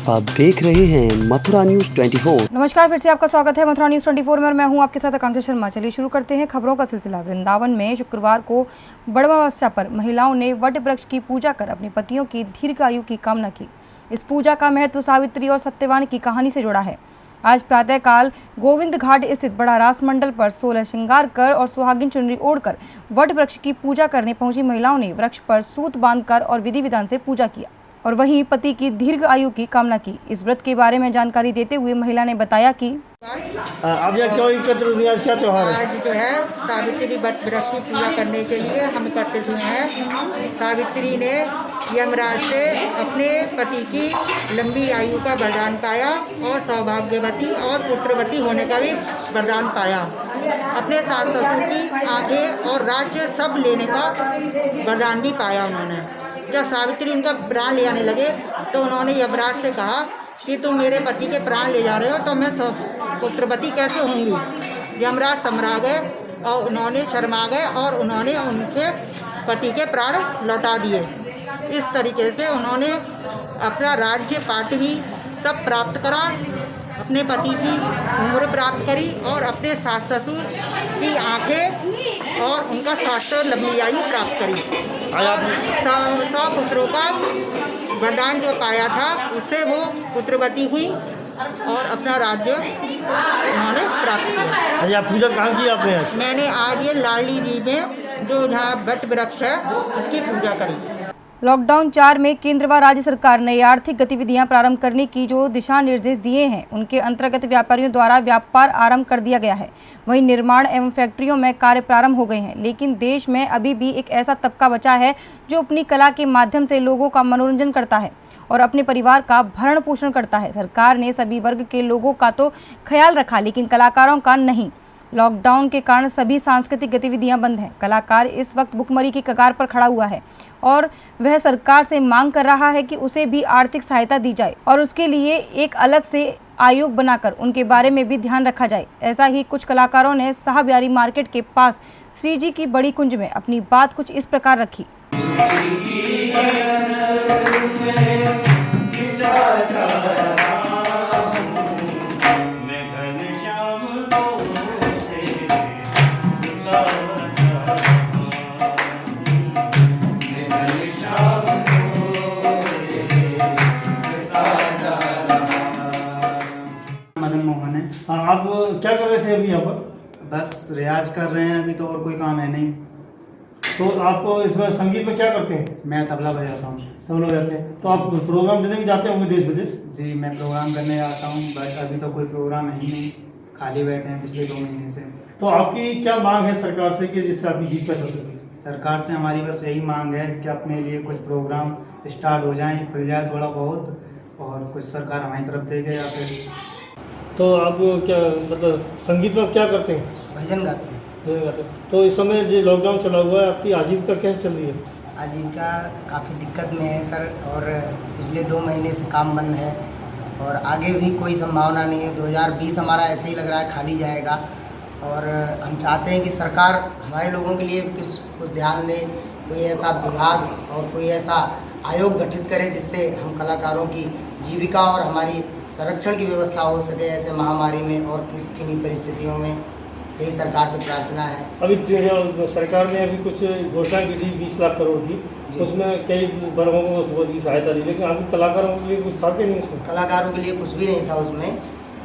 आप देख रहे हैं मथुरा न्यूज 24। नमस्कार, फिर से आपका स्वागत है मथुरा न्यूज 24 में और मैं हूं आपके साथ आकांक्षा शर्मा। चलिए शुरू करते हैं खबरों का सिलसिला। वृंदावन में शुक्रवार को बड़वावस्था पर महिलाओं ने वट वृक्ष की पूजा कर अपने पतियों की दीर्घायु की कामना की। इस पूजा का महत्व सावित्री और सत्यवान की कहानी से जुड़ा है। आज प्रातःकाल गोविंद घाट स्थित बड़ा रास मंडल पर 16 श्रृंगार कर और सुहागिन चुनरी ओढ़कर वट वृक्ष की पूजा करने पहुंची महिलाओं ने वृक्ष पर सूत बांधकर और विधि विधान से पूजा किया और वहीं पति की दीर्घ आयु की कामना की। इस व्रत के बारे में जानकारी देते हुए महिला ने बताया कि अब यह क्या त्योहार है? आज जो है सावित्री वट वृक्ष की पूजा करने के लिए हम एकत्रित हुए हैं। सावित्री ने यमराज से अपने पति की लंबी आयु का वरदान पाया और सौभाग्यवती और पुत्रवती होने का भी वरदान पाया। अपने सास ससुर की आंखें और राज्य सब लेने का वरदान भी पाया उन्होंने। जब सावित्री उनका प्राण ले आने लगे तो उन्होंने यमराज से कहा कि तुम मेरे पति के प्राण ले जा रहे हो तो मैं पुत्रवती कैसे होंगी। यमराज शर्मा गए और उन्होंने उनके पति के प्राण लौटा दिए। इस तरीके से उन्होंने अपना राज्य पाट भी सब प्राप्त करा, अपने पति की उम्र प्राप्त करी और अपने सास ससुर की आंखें और उनका स्वास्थ्य और लंबी आयु प्राप्त करी। 100 पुत्रों का वरदान जो पाया था उससे वो पुत्रवती हुई और अपना राज्य उन्होंने प्राप्त किया। अरे आप पूजा कहाँ की आपने? मैंने आज ये लाडली जी में जो जहाँ वट वृक्ष है उसकी पूजा करी। लॉकडाउन 4 में केंद्र व राज्य सरकार ने आर्थिक गतिविधियां प्रारंभ करने की जो दिशा निर्देश दिए हैं उनके अंतर्गत व्यापारियों द्वारा व्यापार आरंभ कर दिया गया है। वहीं निर्माण एवं फैक्ट्रियों में कार्य प्रारंभ हो गए हैं, लेकिन देश में अभी भी एक ऐसा तबका बचा है जो अपनी कला के माध्यम से लोगों का मनोरंजन करता है और अपने परिवार का भरण पोषण करता है। सरकार ने सभी वर्ग के लोगों का तो ख्याल रखा, लेकिन कलाकारों का नहीं। लॉकडाउन के कारण सभी सांस्कृतिक गतिविधियां बंद हैं। कलाकार इस वक्त भुखमरी की कगार पर खड़ा हुआ है और वह सरकार से मांग कर रहा है कि उसे भी आर्थिक सहायता दी जाए और उसके लिए एक अलग से आयोग बनाकर उनके बारे में भी ध्यान रखा जाए। ऐसा ही कुछ कलाकारों ने साहबियारी मार्केट के पास श्री जी की बड़ी कुंज में अपनी बात कुछ इस प्रकार रखी। आप क्या कर रहे थे अभी यहाँ पर? बस रियाज कर रहे हैं अभी तो, और कोई काम है नहीं। तो आप इसमें संगीत में क्या करते हैं? मैं तबला बजाता हूँ। तबला बजाते हैं। तो आप प्रोग्राम देने भी जाते होंगे देश विदेश? जी मैं प्रोग्राम करने जाता हूँ, बट अभी तो कोई प्रोग्राम है ही नहीं, खाली बैठे हैं पिछले 2 महीने से। तो आपकी क्या मांग है सरकार से कि जिससे आपकी जीत पैसा सके? सरकार से हमारी बस यही मांग है कि अपने लिए कुछ प्रोग्राम स्टार्ट हो जाए, खुल जाए थोड़ा बहुत, और कुछ सरकार हमारी तरफ देगी या फिर। तो आप क्या मतलब संगीत में क्या करते हैं? भजन गाते हैं। भजन गाते हैं। तो इस समय जो लॉकडाउन चला हुआ है आपकी आजीविका कैसे चल रही है? आजीविका काफ़ी दिक्कत में है सर, और पिछले 2 महीने से काम बंद है और आगे भी कोई संभावना नहीं है। 2020 हमारा ऐसे ही लग रहा है खाली जाएगा और हम चाहते हैं कि सरकार हमारे लोगों के लिए कुछ ध्यान दे, कोई ऐसा विभाग और कोई ऐसा आयोग गठित करे जिससे हम कलाकारों की जीविका और हमारी संरक्षण की व्यवस्था हो सके ऐसे महामारी में और किन्हीं परिस्थितियों में। यही सरकार से प्रार्थना है। अभी सरकार ने अभी कुछ घोषणा की थी 20 लाख करोड़ की, उसमें कई वर्गों को की सहायता दी, लेकिन अभी कलाकारों के लिए कुछ था कि नहीं उसमें? कलाकारों के लिए कुछ भी नहीं था उसमें,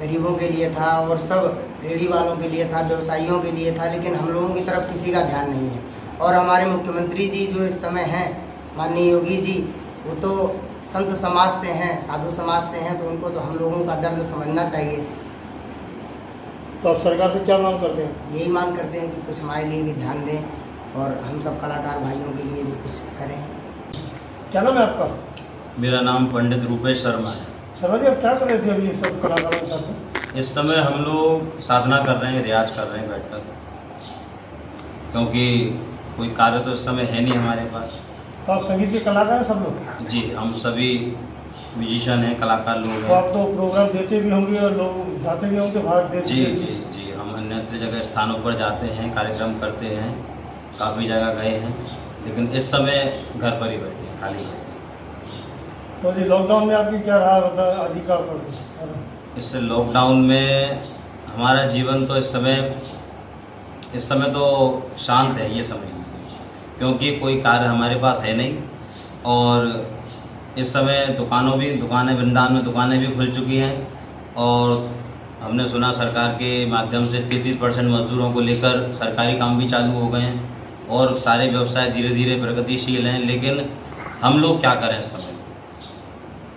गरीबों के लिए था और सब रेहड़ी वालों के लिए था, व्यवसायियों के लिए था, लेकिन हम लोगों की तरफ किसी का ध्यान नहीं है। और हमारे मुख्यमंत्री जी जो इस समय हैं, माननीय योगी जी, वो तो संत समाज से हैं, साधु समाज से हैं, तो उनको तो हम लोगों का दर्द समझना चाहिए। तो आप सरकार से क्या मांग करते हैं? यही मांग करते हैं कि कुछ हमारे लिए भी ध्यान दें और हम सब कलाकार भाइयों के लिए भी कुछ करें। क्या नाम है आपका? मेरा नाम पंडित रूपेश शर्मा है। शर्मा जी, आप क्या कर रहे थे अभी सब कलाकारों के साथ? इस समय हम लोग साधना कर रहे हैं, रियाज कर रहे हैं बैठकर, क्योंकि कोई कार्य तो इस समय है नहीं हमारे पास। तो आप संगीत के कलाकार हैं सब लोग? जी, हम सभी म्यूजिशियन हैं, कलाकार लोग तो हैं। आप तो प्रोग्राम देते भी होंगे और लोग जाते भी होंगे बाहर देश? जी जी जी, हम अन्यत्र जगह स्थानों पर जाते हैं, कार्यक्रम करते हैं, काफ़ी जगह गए हैं, लेकिन इस समय घर पर ही बैठे हैं, खाली हैं। तो ये लॉकडाउन में आपकी क्या रहा मतलब अधिकार पर? इस लॉकडाउन में हमारा जीवन तो इस समय तो शांत है, ये समझ लीजिए, क्योंकि कोई कार्य हमारे पास है नहीं। और इस समय दुकानें वृंदावन में दुकानें भी खुल चुकी हैं। और हमने सुना सरकार के माध्यम से 33% मजदूरों को लेकर सरकारी काम भी चालू हो गए हैं और सारे व्यवसाय धीरे धीरे प्रगतिशील हैं। लेकिन हम लोग क्या करें इस समय?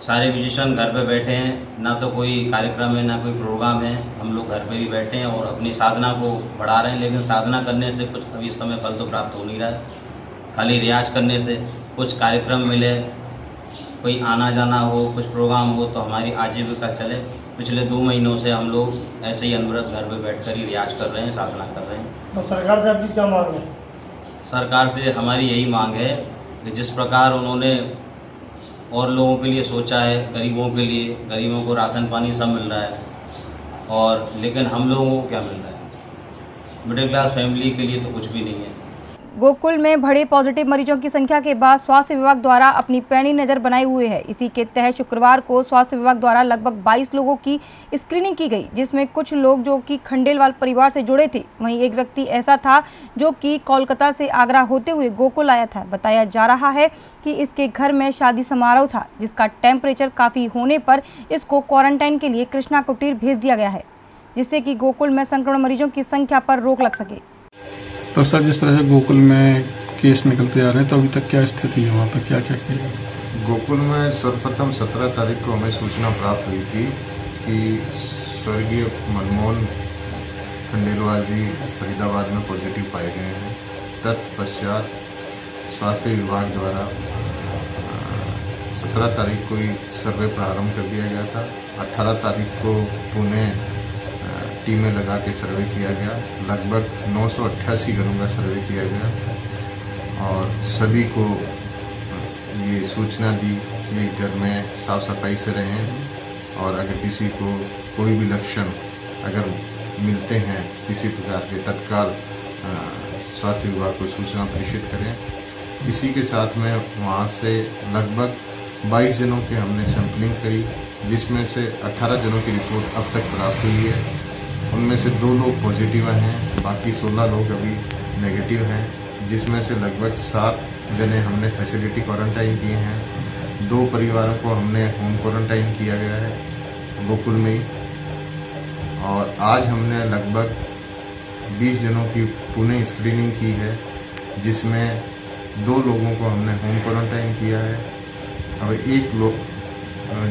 सारे म्यूजिशियन घर पे बैठे हैं, ना तो कोई कार्यक्रम है ना कोई प्रोग्राम है। हम लोग घर पे ही बैठे हैं और अपनी साधना को बढ़ा रहे हैं। लेकिन साधना करने से कुछ अभी इस समय फल तो प्राप्त हो नहीं रहा है। खाली रियाज करने से कुछ कार्यक्रम मिले, कोई आना जाना हो, कुछ प्रोग्राम हो तो हमारी आजीविका चले। पिछले 2 महीनों से हम लोग ऐसे ही अनवरत घर पे बैठकर ही रियाज कर रहे हैं, साधना कर रहे हैं। तो सरकार से आपकी क्या मांग है? सरकार से हमारी यही मांग है कि जिस प्रकार उन्होंने और लोगों के लिए सोचा है, गरीबों को राशन पानी सब मिल रहा है, और लेकिन हम लोगों को क्या मिल रहा है? मिडिल क्लास फैमिली के लिए तो कुछ भी नहीं है। गोकुल में बढ़े पॉजिटिव मरीजों की संख्या के बाद स्वास्थ्य विभाग द्वारा अपनी पैनी नज़र बनाए हुए है। इसी के तहत शुक्रवार को स्वास्थ्य विभाग द्वारा लगभग 22 लोगों की स्क्रीनिंग की गई, जिसमें कुछ लोग जो कि खंडेलवाल परिवार से जुड़े थे। वहीं एक व्यक्ति ऐसा था जो कि कोलकाता से आगरा होते हुए गोकुल आया था। बताया जा रहा है कि इसके घर में शादी समारोह था, जिसका टेम्परेचर काफ़ी होने पर इसको क्वारंटाइन के लिए कृष्णा कुटीर भेज दिया गया है, जिससे कि गोकुल में संक्रमण मरीजों की संख्या पर रोक लग सके। तो सर, जिस तरह से गोकुल में केस निकलते आ रहे हैं, तो अभी तक क्या स्थिति है वहाँ पर, क्या क्या किया? गोकुल में सर्वप्रथम 17 तारीख को हमें सूचना प्राप्त हुई थी कि स्वर्गीय मनमोहन खंडेलवाल जी फरीदाबाद में पॉजिटिव पाए गए हैं। तत्पश्चात स्वास्थ्य विभाग द्वारा 17 तारीख को ही सर्वे प्रारंभ कर दिया गया था। 18 तारीख को पुणे टीमें लगा के सर्वे किया गया। लगभग 988 घरों का सर्वे किया गया और सभी को ये सूचना दी कि घर में साफ सफाई से रहें और अगर किसी को कोई भी लक्षण अगर मिलते हैं किसी प्रकार के, तत्काल स्वास्थ्य विभाग को सूचना प्रेषित करें। इसी के साथ में वहाँ से लगभग 22 जनों की हमने सैंपलिंग करी, जिसमें से 18 जनों की रिपोर्ट अब तक प्राप्त हुई है। उनमें से 2 लोग पॉजिटिव हैं, बाकी 16 लोग अभी नेगेटिव हैं, जिसमें से लगभग 7 जने हमने फैसिलिटी क्वारंटाइन किए हैं। 2 परिवारों को हमने होम क्वारंटाइन किया गया है गोकुल में ही। और आज हमने लगभग 20 जनों की पुणे स्क्रीनिंग की है, जिसमें 2 लोगों को हमने होम क्वारंटाइन किया है। अब 1 लोग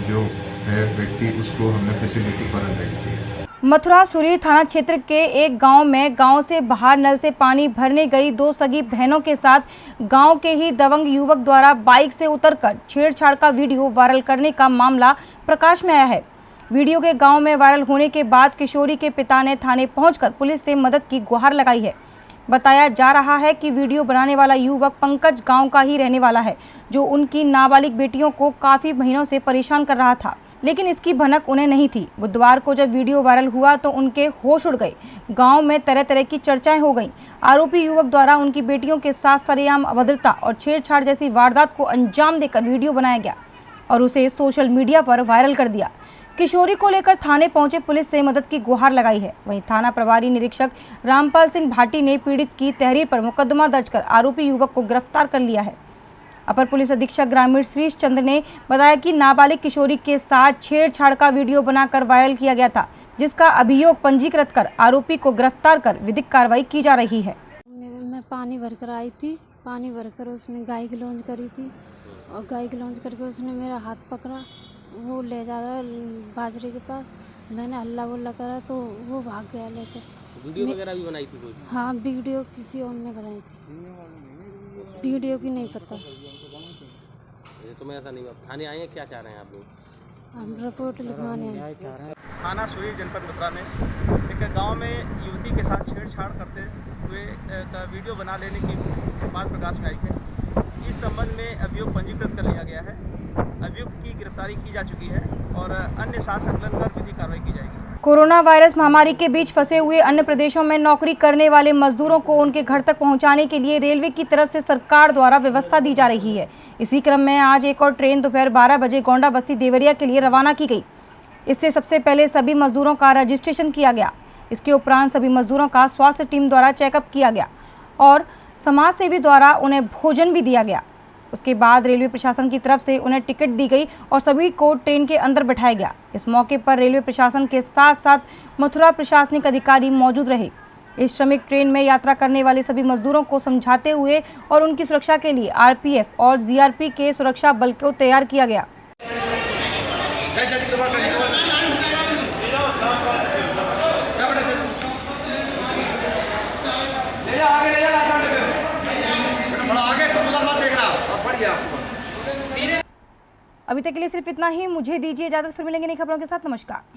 जो है व्यक्ति, उसको हमने फैसिलिटी क्वारंटाइन किया है। मथुरा सुरीर थाना क्षेत्र के एक गांव में गांव से बाहर नल से पानी भरने गई 2 सगी बहनों के साथ गांव के ही दबंग युवक द्वारा बाइक से उतरकर छेड़छाड़ का वीडियो वायरल करने का मामला प्रकाश में आया है। वीडियो के गांव में वायरल होने के बाद किशोरी के पिता ने थाने पहुंचकर पुलिस से मदद की गुहार लगाई है। बताया जा रहा है कि वीडियो बनाने वाला युवक पंकज गाँव का ही रहने वाला है, जो उनकी नाबालिग बेटियों को काफ़ी महीनों से परेशान कर रहा था, लेकिन इसकी भनक उन्हें नहीं थी। बुधवार को जब वीडियो वायरल हुआ तो उनके होश उड़ गए। गांव में तरह तरह की चर्चाएं हो गईं। आरोपी युवक द्वारा उनकी बेटियों के साथ सरेआम अभद्रता और छेड़छाड़ जैसी वारदात को अंजाम देकर वीडियो बनाया गया और उसे सोशल मीडिया पर वायरल कर दिया। किशोरी को लेकर थाने पहुंचे पुलिस से मदद की गुहार लगाई है। वहीं थाना प्रभारी निरीक्षक रामपाल सिंह भाटी ने पीड़ित की तहरीर पर मुकदमा दर्ज कर आरोपी युवक को गिरफ्तार कर लिया है। अपर पुलिस अधीक्षक ग्रामीण श्रीश चंद्र ने बताया कि नाबालिग किशोरी के साथ छेड़छाड़ का वीडियो बनाकर वायरल किया गया था, जिसका अभियोग पंजीकृत कर आरोपी को गिरफ्तार कर विधिक कार्रवाई की जा रही है। मैं पानी भरकर आई थी, पानी भरकर उसने गाय की लॉन्च करी थी और गाय की लॉन्च करके उसने मेरा हाथ पकड़ा, वो ले जा रहा बाजरे के पास। मैंने हल्ला गुल्ला करा तो वो भाग गया लेकर। वीडियो वगैरह भी बनाई थी कोई? हाँ, वीडियो किसी और ने बनाई थी, वीडियो की नहीं पता। तुम्हें ऐसा नहीं, थाने आए हैं, क्या चाह रहे हैं आप लोग? हम रिपोर्ट लिखवाने आए। थाना सुरीर जनपद मथुरा में एक गांव में युवती के साथ छेड़छाड़ करते हुए का वीडियो बना लेने की बात प्रकाश में आई है। इस संबंध में अभियोग पंजीकृत कर लिया गया है। अभियुक्त की गिरफ्तारी की जा चुकी है और अन्य साक्ष्य संकलन कर विधिक कार्रवाई की जाएगी। कोरोना वायरस महामारी के बीच फंसे हुए अन्य प्रदेशों में नौकरी करने वाले मजदूरों को उनके घर तक पहुंचाने के लिए रेलवे की तरफ से सरकार द्वारा व्यवस्था दी जा रही है। इसी क्रम में आज एक और ट्रेन दोपहर 12 बजे गोंडा बस्ती देवरिया के लिए रवाना की गई। इससे सबसे पहले सभी मजदूरों का रजिस्ट्रेशन किया गया। इसके उपरांत सभी मजदूरों का स्वास्थ्य टीम द्वारा चेकअप किया गया और समाज सेवी द्वारा उन्हें भोजन भी दिया गया। उसके बाद रेलवे प्रशासन की तरफ से उन्हें टिकट दी गई और सभी को ट्रेन के अंदर बैठाया गया। इस मौके पर रेलवे प्रशासन के साथ साथ मथुरा प्रशासनिक अधिकारी मौजूद रहे। इस श्रमिक ट्रेन में यात्रा करने वाले सभी मजदूरों को समझाते हुए और उनकी सुरक्षा के लिए आरपीएफ और जीआरपी के सुरक्षा बल को तैयार किया गया। अभी तक के लिए सिर्फ इतना ही। मुझे दीजिए इजाजत, फिर मिलेंगे नई खबरों के साथ। नमस्कार।